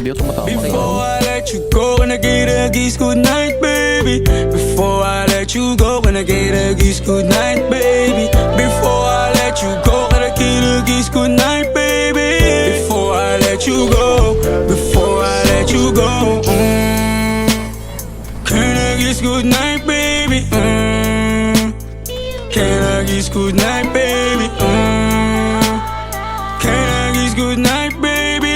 Di ako tumatawa rin. Before I let you go, can I get a kiss goodnight, baby? Before I let you go, can I get a kiss goodnight, baby? Before I let you go, can I get a kiss goodnight, baby? Before I let you go, before I let you go, can I kiss goodnight, baby? Can I kiss goodnight, baby? Can I kiss goodnight, baby?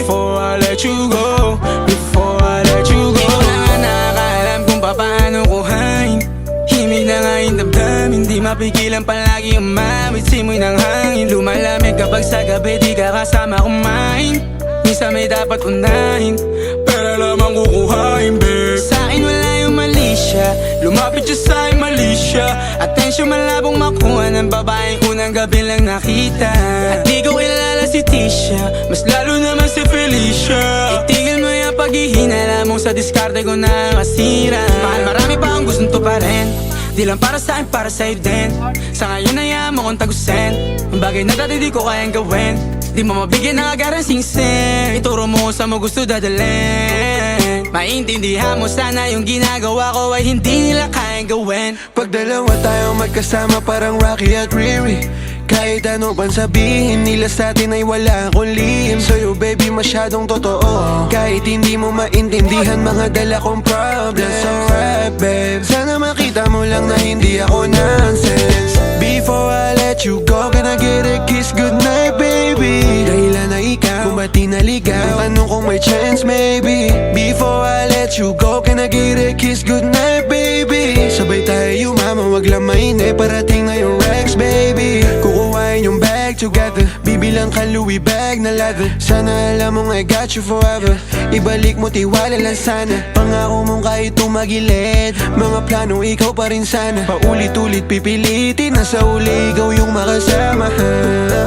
Before I let you go, before I let you go. Di ko na nga nakakaalam kung paano kuhain. Himig na nga yung damdamin, di mapigilan palagi umamit simoy ng hangin. Lumalamig kapag sa gabi di ka kasama kumain. Minsan may dapat unahin, pero lamang kukuhain, babe. Sa'kin wala yung mali siya, lumapit siya sa'kin mali siya. Atensyon malabong makuha ng babaeng unang gabi lang nakita. At di ko kilala si Tisha, mas lalo naman si Felicia. Itigil mo yung paghihinala mong sa diskarte ko na masira. Mahal, marami pa akong gustong tuparin, di lang para sa'kin, para sa'yo din. Sa ngayon na mo kong tagusin ang bagay na dati di ko kayang gawin. Di mo mabigyan ng agarang singsing, ituro mo sa mo gusto dadalhin. Maintindihan mo sana yung ginagawa ko ay hindi nila kayang gawin. Pag dalawa tayo magkasama parang Rocky at Riri, kahit ano pang sabihin nila sa'tin ay wala akong lihim. Sa'yo baby masyadong totoo, kahit hindi mo maintindihan mga dala kong problems. Alright babe, sana makita mo lang na hindi ako nonsense. Before I let you go, can I get a kiss goodnight, baby? Dahilan na ikaw, kung ba't di naligaw, tanong kung may chance, maybe. Before I let you go, can I get a kiss goodnight, baby? Sabay tayo yumama, wag lang mainip, parating na yung Rex, baby. Kukuhain yung bag together, bibilang ka Louis bag na leather. Sana alam mong I got you forever, ibalik mo tiwala lang sana. Pangako mong kahit tumagilid, mga plano ikaw pa rin sana. Paulit-ulit pipilitin na sa uli ikaw yung makasama.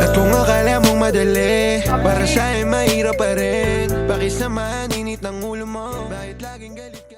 At kung akala mong madali, para sa'yo mahirap pa rin. Bakit naman init ng ulo mo? Bakit laging galit?